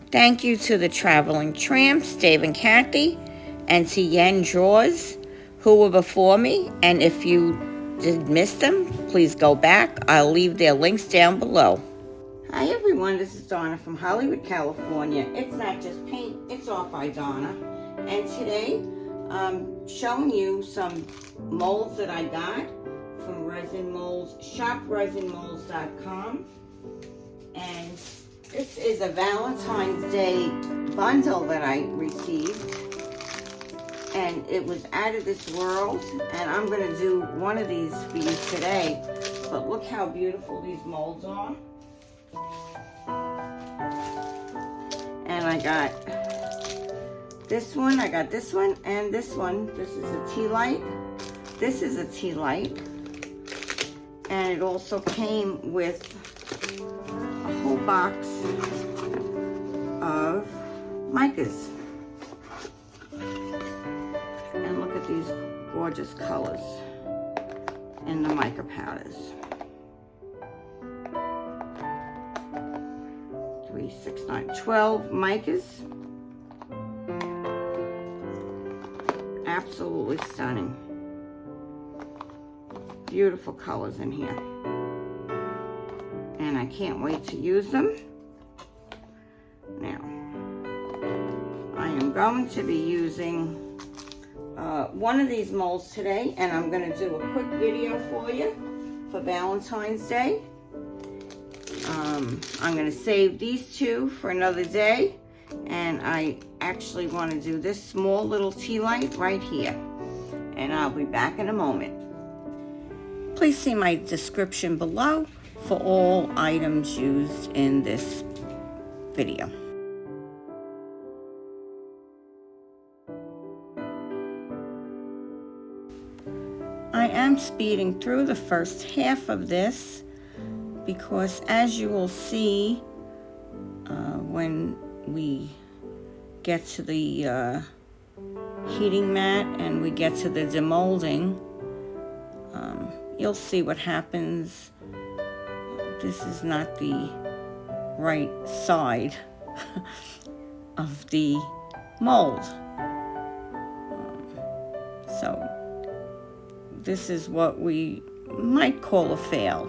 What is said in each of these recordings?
Thank you to the Traveling Tramps, Dave and Kathy, and to Yen Draws, who were before me. And if you did miss them, please go back. I'll leave their links down below. Hi everyone, this is Donna from Hollywood, California. It's not just paint, it's Art by Donna. And today, I'm showing you some molds that I got from Resin Molds, shopresinmolds.com. And this is a Valentine's Day bundle that I received. And it was out of this world. And I'm going to do one of these for you today. But look how beautiful these molds are. And I got this one, I got this one, and this one. This is a tea light. This is a tea light. And it also came with a whole box of micas. And look at these gorgeous colors in the mica powders. 3, 6, 9, 12 micas. Absolutely stunning. Beautiful colors in here. And I can't wait to use them. Now, I am going to be using one of these molds today, and I'm going to do a quick video for you for Valentine's Day. I'm going to save these two for another day, and I actually want to do this small little tea light right here, and I'll be back in a moment. Please see my description below for all items used in this video. I am speeding through the first half of this because, as you will see when we get to the heating mat and we get to the demolding, you'll see what happens. This is not the right side of the mold. So this is what we might call a fail,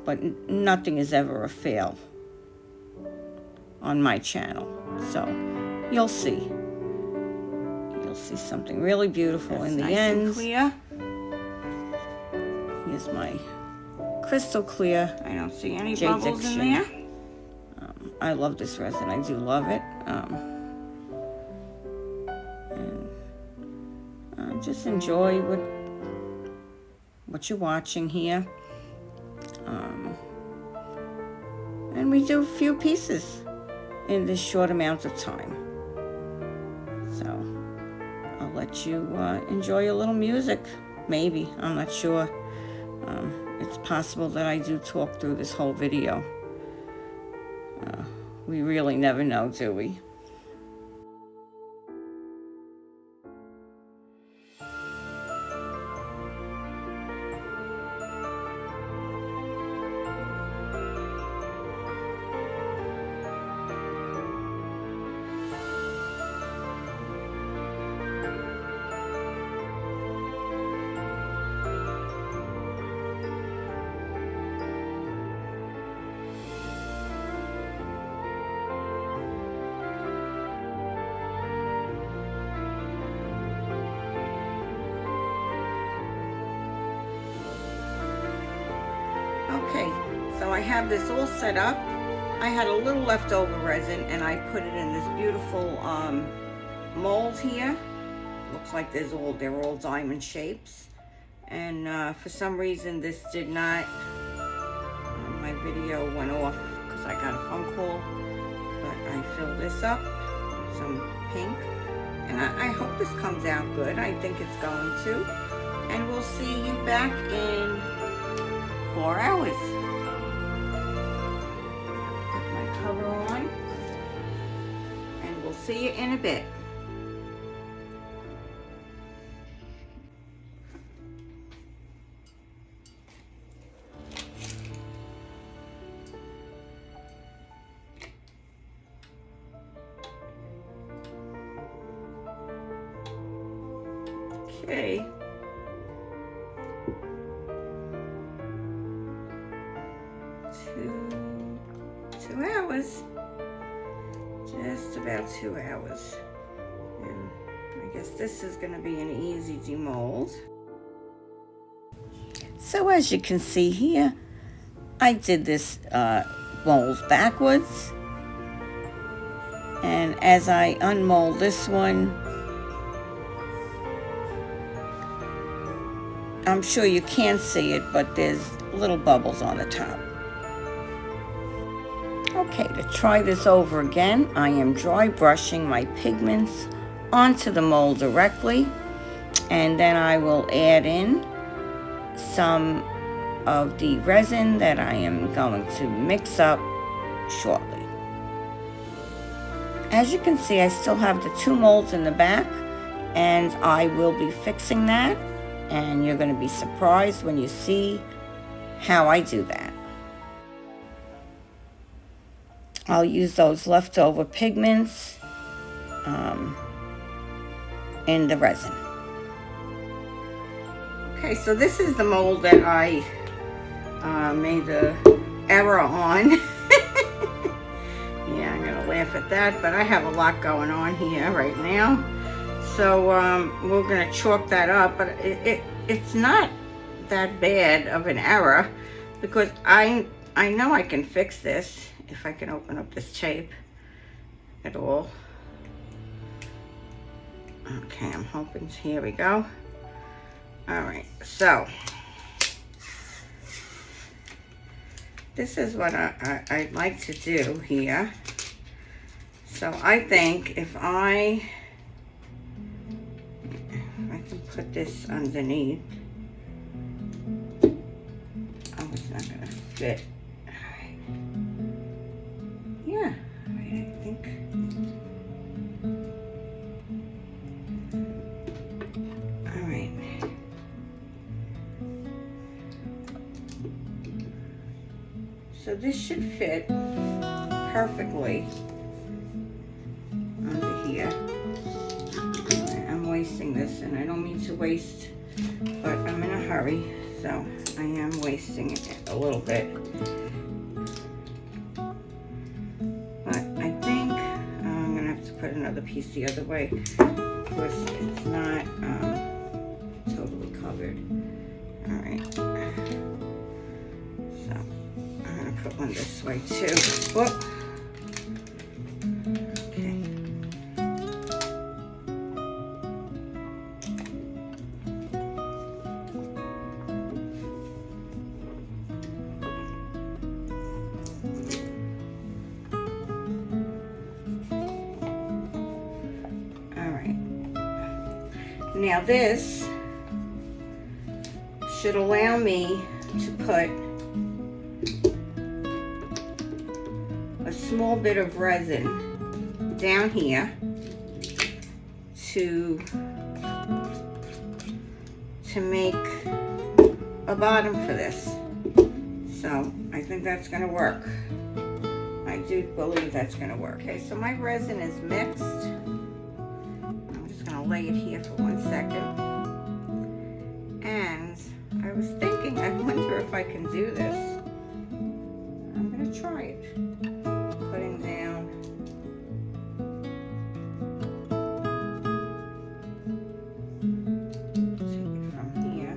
but nothing is ever a fail on my channel. So you'll see something really beautiful. That's in the nice end. And clear. Here's my crystal clear. I don't see any bubbles in there. I love this resin. I do love it. And just enjoy what you're watching here. And we do a few pieces in this short amount of time. So I'll let you enjoy a little music. Maybe, I'm not sure. It's possible that I do talk through this whole video. We really never know, do we? Okay, so I have this all set up. I had a little leftover resin and I put it in this beautiful mold here. Looks like they're all diamond shapes. And for some reason this did not, my video went off because I got a phone call. But I filled this up, some pink. And I hope this comes out good. I think it's going to. And we'll see you back in 4 hours. Put my cover on, and we'll see you in a bit. Okay. Two hours. Just about 2 hours. And I guess this is going to be an easy demold. So as you can see here, I did this mold backwards. And as I unmold this one, I'm sure you can't see it, but there's little bubbles on the top. Okay, to try this over again, I am dry brushing my pigments onto the mold directly, and then I will add in some of the resin that I am going to mix up shortly. As you can see, I still have the 2 molds in the back, and I will be fixing that, and you're going to be surprised when you see how I do that. I'll use those leftover pigments in the resin. Okay, so this is the mold that I made the error on. Yeah, I'm gonna laugh at that, but I have a lot going on here right now. So we're gonna chalk that up, but it's not that bad of an error because I know I can fix this if I can open up this tape at all. Okay, I'm hoping, here we go. All right, so this is what I'd like to do here. So I think if I can put this underneath. Oh, it's not gonna fit. All right. Yeah, I think. All right. So this should fit perfectly under here. I'm wasting this, and I don't mean to waste, but I'm in a hurry, so I am wasting it a little bit. But I think I'm gonna have to put another piece the other way because it's not totally covered. All right. So I'm gonna put one this way too. Whoop. Now this should allow me to put a small bit of resin down here to make a bottom for this. So I think that's going to work. I do believe that's going to work. Okay, so my resin is mixed. Lay it here for 1 second, and I was thinking, I wonder if I can do this. I'm going to try it. Putting down take it from here.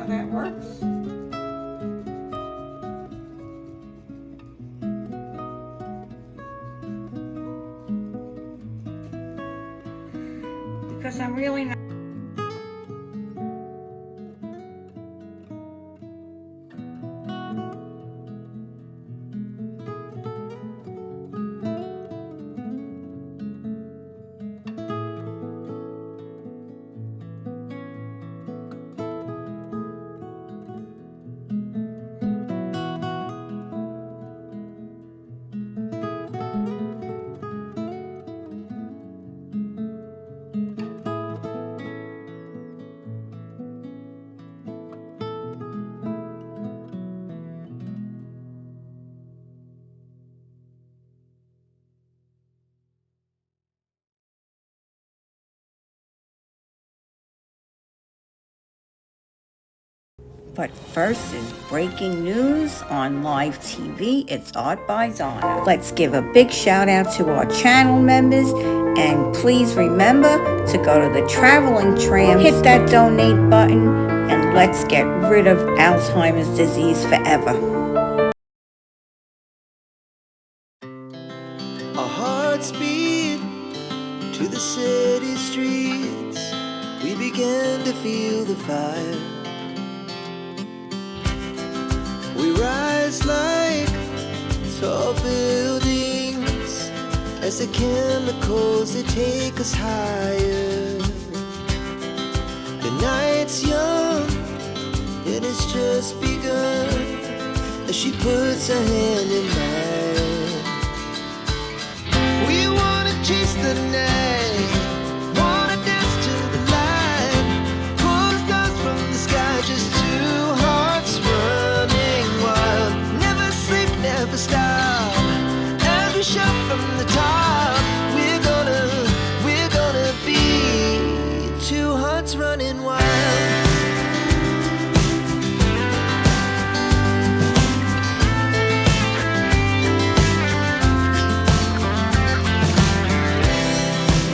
That works. Because I'm really not But first is breaking news on live TV. It's Art by Zana. Let's give a big shout out to our channel members. And please remember to go to the traveling tram, hit that donate button, and let's get rid of Alzheimer's disease forever. Our hearts beat to the city streets. We began to feel the fire. We rise like tall buildings as the chemicals, they take us higher. The night's young and it's just begun as she puts her hand in mine. We wanna chase the night, wanna dance to the light, pull the stars from the sky, just two hearts running wild. Never sleep, never stop, as we shout from the top. We're gonna be two hearts running wild.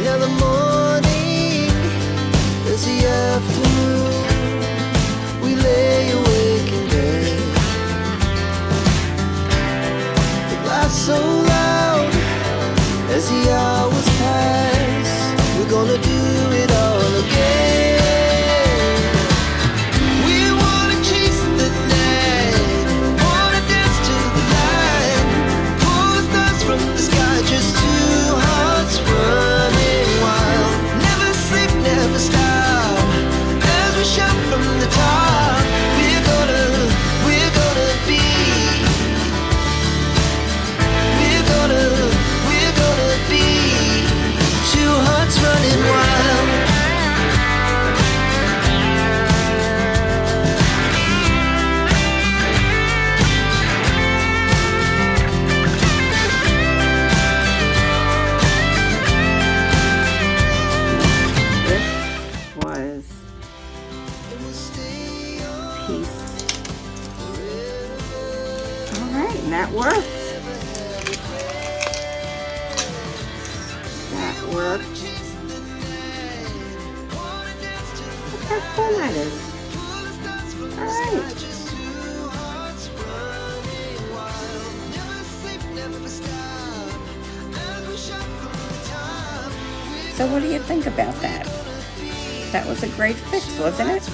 Now the morning is the afternoon. We lay awake in bed. The laughs so loud as the hours pass. We're gonna do it all again. We wanna chase the night, wanna dance to the light, pull the stars from the sky, just two hearts running wild. Never sleep, never stop, as we shout from the top. We're gonna be, we're gonna be two hearts running wild. This was piece. Alright, and that worked. That worked. Look how cool that is. Alright. So what do you think about that? That was a great fix, wasn't it? See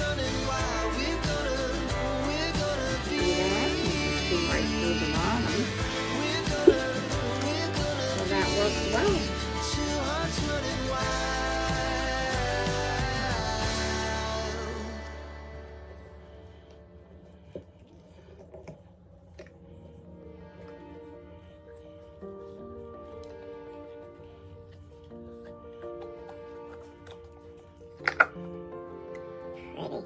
that? You can see right through the bottom. So that works well. Ready.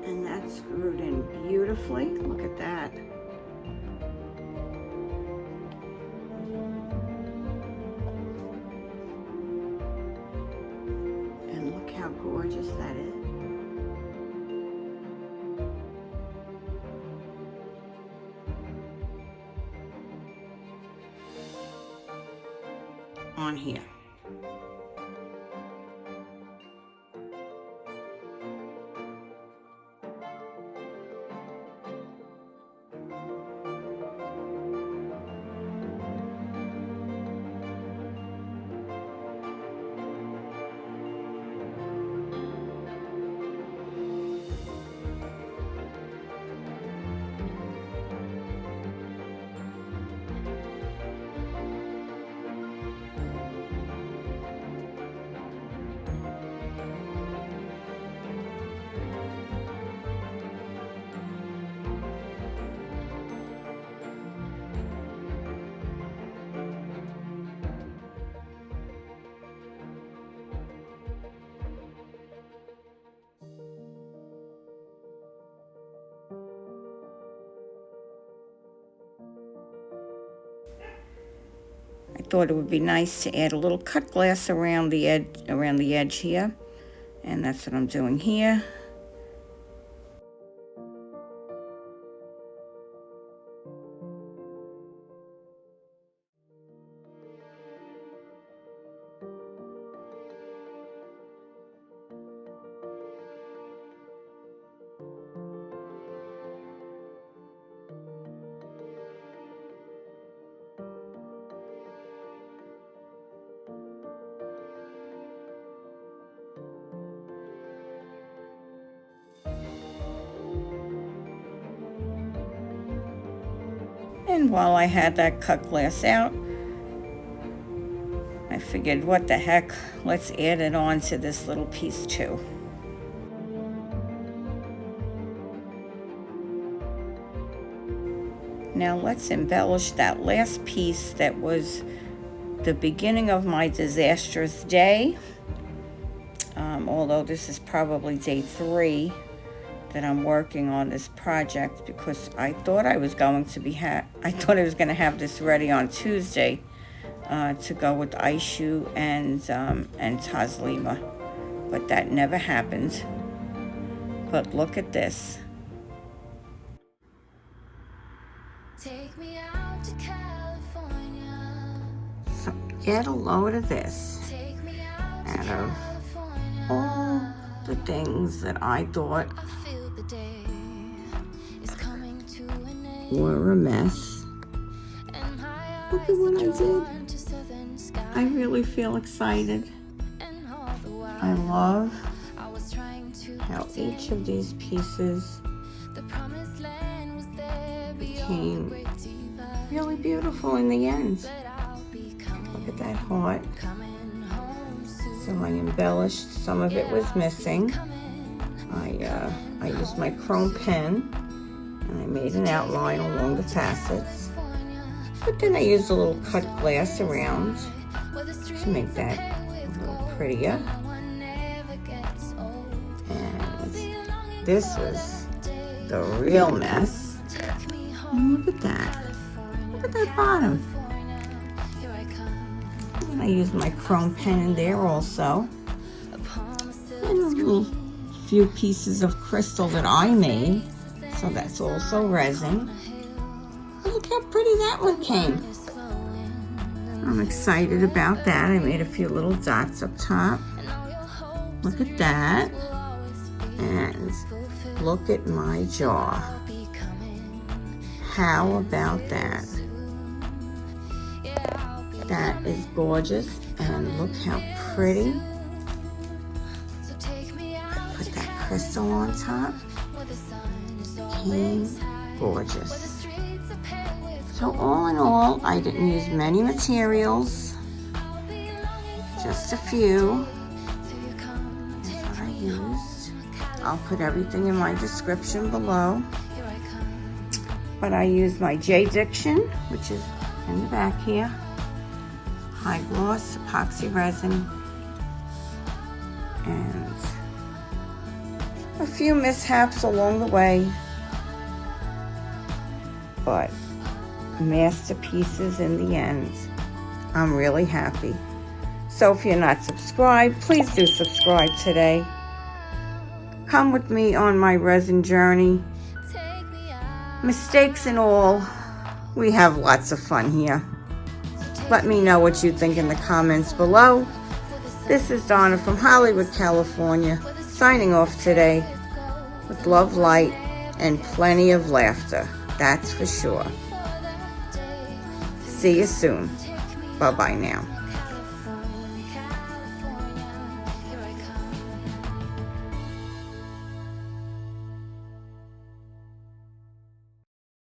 And that's screwed in beautifully. Look at that. And look how gorgeous that is. On here. I thought it would be nice to add a little cut glass around the edge here, and that's what I'm doing here. And while I had that cut glass out, I figured, what the heck, let's add it on to this little piece too. Now let's embellish that last piece that was the beginning of my disastrous day. Although this is probably day 3 that I'm working on this project, because I thought I was going to have this ready on Tuesday to go with Aishu and Taslima, but that never happened. But look at this. Take me out to California. So get a load of this. Take me out to Out of California. all the things that I thought I feel the day is coming to an end. were a mess. And my Look at what I eyes are did. drawn to southern skies. I really feel excited. And all the while I love I was trying to how pretend each of these pieces the promised land was there became beyond the great divide. really beautiful in the end. But I'll be Look at that heart. coming home soon. So I embellished. Some of it was missing. I used my chrome pen and I made an outline along the facets. But then I used a little cut glass around to make that a little prettier. And this was the real mess. And look at that. Look at that bottom. And I used my chrome pen in there also. And a little few pieces of crystal that I made. So that's also resin. Look how pretty that one came. I'm excited about that. I made a few little dots up top. Look at that. And look at my jar. How about that? That is gorgeous. And look how pretty. Put that crystal on top. Came gorgeous. So all in all, I didn't use many materials, just a few. That's what I used. I'll put everything in my description below. But I used my J Diction, which is in the back here, high gloss epoxy resin, and a few mishaps along the way, but masterpieces in the end. I'm really happy. So if you're not subscribed, please do subscribe today. Come with me on my resin journey. Mistakes and all, we have lots of fun here. Let me know what you think in the comments below. This is Donna from Hollywood, California, signing off today with love, light, and plenty of laughter. That's for sure. See you soon. Bye-bye now.